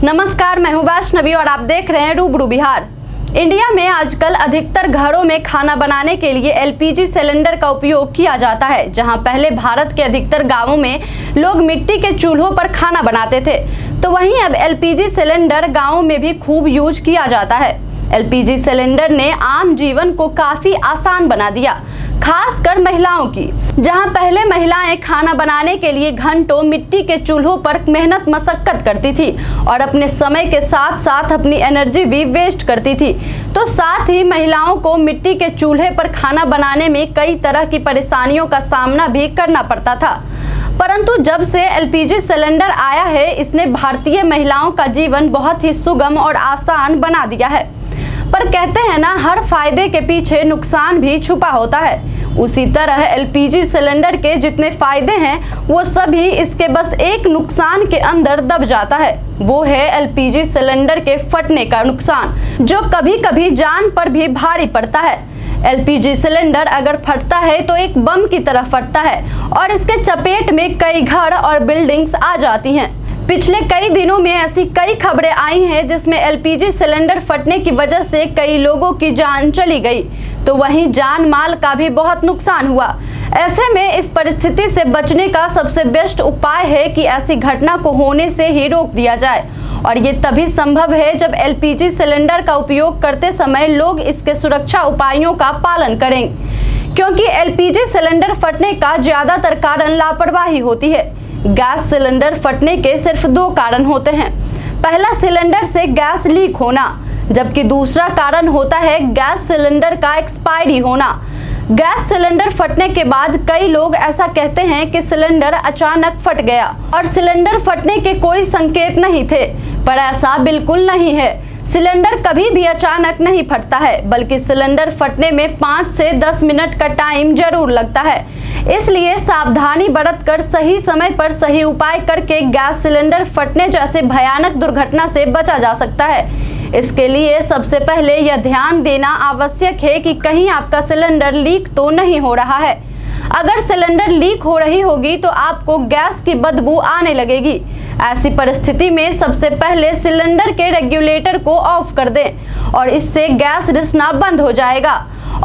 नमस्कार, मैं हूं वैष्णवी और आप देख रहे हैं रूबरू बिहार। इंडिया में आजकल अधिकतर घरों में खाना बनाने के लिए एलपीजी सिलेंडर का उपयोग किया जाता है। जहां पहले भारत के अधिकतर गांवों में लोग मिट्टी के चूल्हों पर खाना बनाते थे, तो वहीं अब एलपीजी सिलेंडर गांवों में भी खूब यूज किया जाता है। एलपीजी सिलेंडर ने आम जीवन को काफी आसान बना दिया, खासकर महिलाओं की। जहां पहले महिलाएं खाना बनाने के लिए घंटों मिट्टी के चूल्हों पर मेहनत मशक्कत करती थी और अपने समय के साथ साथ अपनी एनर्जी भी वेस्ट करती थी, तो साथ ही महिलाओं को मिट्टी के चूल्हे पर खाना बनाने में कई तरह की परेशानियों का सामना भी करना पड़ता था। परंतु जब से एलपीजी सिलेंडर आया है, इसने भारतीय महिलाओं का जीवन बहुत ही सुगम और आसान बना दिया है। पर कहते हैं ना, हर फायदे के पीछे नुकसान भी छुपा होता है। उसी तरह एलपीजी सिलेंडर के जितने फायदे हैं, वो सभी इसके बस एक नुकसान के अंदर दब जाता है। वो है एलपीजी सिलेंडर के फटने का नुकसान, जो कभी कभी जान पर भी भारी पड़ता है। एलपीजी सिलेंडर अगर फटता है तो एक बम की तरह फटता है और इसके चपेट में कई घर और बिल्डिंग्स आ जाती हैं। पिछले कई दिनों में ऐसी कई खबरें आई हैं जिसमें एलपीजी सिलेंडर फटने की वजह से कई लोगों की जान चली गई, तो वहीं जान माल का भी बहुत नुकसान हुआ। ऐसे में इस परिस्थिति से बचने का सबसे बेस्ट उपाय है कि ऐसी घटना को होने से ही रोक दिया जाए, और ये तभी संभव है जब एलपीजी सिलेंडर का उपयोग करते समय लोग इसके सुरक्षा उपायों का पालन करें। क्योंकि एलपीजी सिलेंडर फटने का ज्यादातर कारण लापरवाही होती है। गैस सिलेंडर फटने के सिर्फ दो कारण होते हैं। पहला, सिलेंडर से गैस लीक होना, जबकि दूसरा कारण होता है गैस सिलेंडर का एक्सपायरी होना। गैस सिलेंडर फटने के बाद कई लोग ऐसा कहते हैं कि सिलेंडर अचानक फट गया और सिलेंडर फटने के कोई संकेत नहीं थे, पर ऐसा बिल्कुल नहीं है। सिलेंडर कभी भी अचानक नहीं फटता है, बल्कि सिलेंडर फटने में 5 से 10 मिनट का टाइम जरूर लगता है। इसलिए सावधानी बरतकर सही समय पर सही उपाय करके गैस सिलेंडर फटने जैसे भयानक दुर्घटना से बचा जा सकता है। इसके लिए सबसे पहले यह ध्यान देना आवश्यक है कि कहीं आपका सिलेंडर लीक तो नहीं हो रहा है। अगर सिलेंडर लीक हो रही होगी तो आपको गैस की बदबू आने लगेगी। ऐसी परिस्थिति में सबसे पहले सिलेंडर के रेगुलेटर को ऑफ कर दें और इससे गैस रिसना बंद हो जाएगा।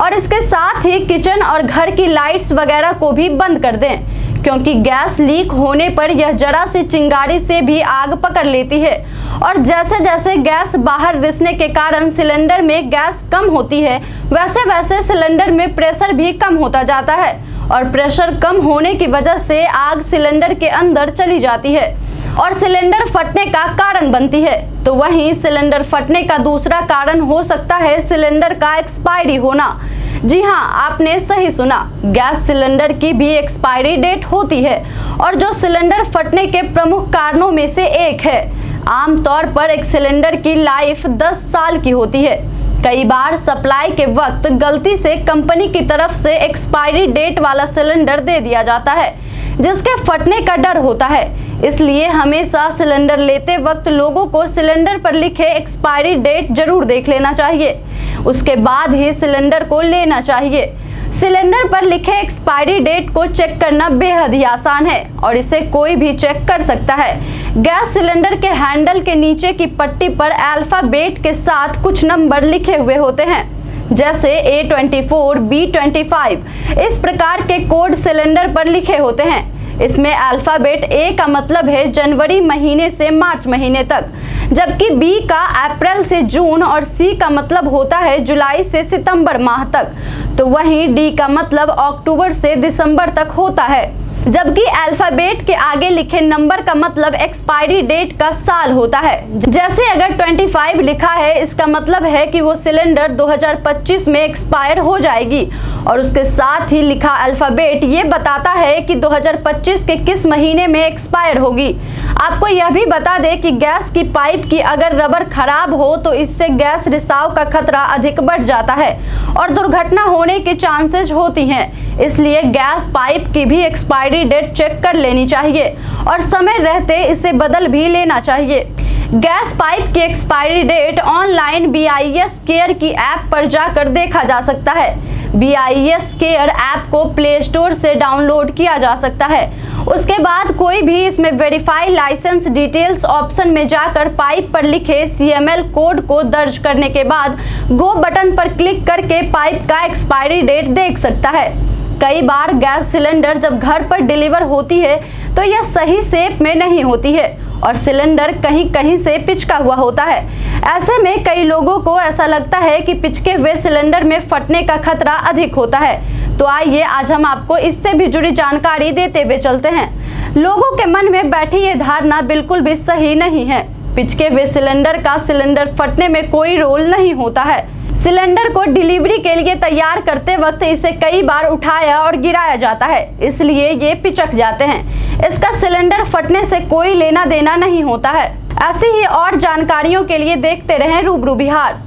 और इसके साथ ही किचन और घर की लाइट्स वगैरह को भी बंद कर दें, क्योंकि गैस लीक होने पर यह जरा सी चिंगारी से भी आग पकड़ लेती है, और जैसे जैसे गैस बाहर रिसने के कारण सिलेंडर में गैस कम होती है, वैसे वैसे सिलेंडर में प्रेशर भी कम होता जाता है, और प्रेशर कम होने की वजह से आग सिलेंडर के अंदर चली जाती है और सिलेंडर फटने का कारण बनती है। तो वहीं सिलेंडर फटने का दूसरा कारण हो सकता है सिलेंडर का एक्सपायरी होना। जी हाँ, आपने सही सुना, गैस सिलेंडर की भी एक्सपायरी डेट होती है, और जो सिलेंडर फटने के प्रमुख कारणों में से एक है। आमतौर पर एक सिलेंडर की लाइफ 10 साल की होती है। कई बार सप्लाई के वक्त गलती से कंपनी की तरफ से एक्सपायरी डेट वाला सिलेंडर दे दिया जाता है, जिसके फटने का डर होता है। इसलिए हमेशा सिलेंडर लेते वक्त लोगों को सिलेंडर पर लिखे एक्सपायरी डेट जरूर देख लेना चाहिए, उसके बाद ही सिलेंडर को लेना चाहिए। सिलेंडर पर लिखे एक्सपायरी डेट को चेक करना बेहद ही आसान है और इसे कोई भी चेक कर सकता है। गैस सिलेंडर के हैंडल के नीचे की पट्टी पर अल्फाबेट के साथ कुछ नंबर लिखे हुए होते हैं, जैसे A24, B25। इस प्रकार के कोड सिलेंडर पर लिखे होते हैं। इसमें अल्फाबेट A का मतलब है जनवरी महीने से मार्च महीने तक, जबकि B का अप्रैल से जून और C का मतलब होता है जुलाई से सितंबर माह तक, तो वहीं D का मतलब अक्टूबर से दिसंबर तक होता है। जबकि अल्फाबेट के आगे लिखे नंबर का मतलब एक्सपायरी डेट का साल होता है। जैसे अगर 25 लिखा है, इसका मतलब है कि वो सिलेंडर 2025 में एक्सपायर हो जाएगी, और उसके साथ ही लिखा अल्फाबेट ये बताता है कि 2025 के किस महीने में एक्सपायर होगी। आपको यह भी बता दें कि गैस की पाइप की अगर रबर खराब हो तो इससे गैस रिसाव का खतरा अधिक बढ़ जाता है और दुर्घटना होने के चांसेस होती हैं। इसलिए गैस पाइप की भी एक्सपायरी डेट चेक कर लेनी चाहिए और समय रहते इसे बदल भी लेना चाहिए। गैस पाइप की expiry date online BIS care की ऐप पर जाकर देखा जा सकता है। BIS केयर ऐप को प्ले स्टोर से डाउनलोड किया जा सकता है। उसके बाद कोई भी इसमें वेरीफाई लाइसेंस डिटेल्स ऑप्शन में जाकर पाइप पर लिखे CML कोड को दर्ज करने के बाद गो बटन पर क्लिक करके पाइप का एक्सपायरी डेट देख सकता है। कई बार गैस सिलेंडर जब घर पर डिलीवर होती है तो यह सही शेप में नहीं होती है और सिलेंडर कहीं कहीं से पिचका हुआ होता है। ऐसे में कई लोगों को ऐसा लगता है कि पिचके हुए सिलेंडर में फटने का खतरा अधिक होता है। तो आइए आज हम आपको इससे भी जुड़ी जानकारी देते हुए चलते हैं। लोगों के मन में बैठी ये धारणा बिल्कुल भी सही नहीं है। पिचके हुए सिलेंडर का सिलेंडर फटने में कोई रोल नहीं होता है। सिलेंडर को डिलीवरी के लिए तैयार करते वक्त इसे कई बार उठाया और गिराया जाता है, इसलिए ये पिचक जाते हैं। इसका सिलेंडर फटने से कोई लेना देना नहीं होता है। ऐसी ही और जानकारियों के लिए देखते रहें रूबरू बिहार।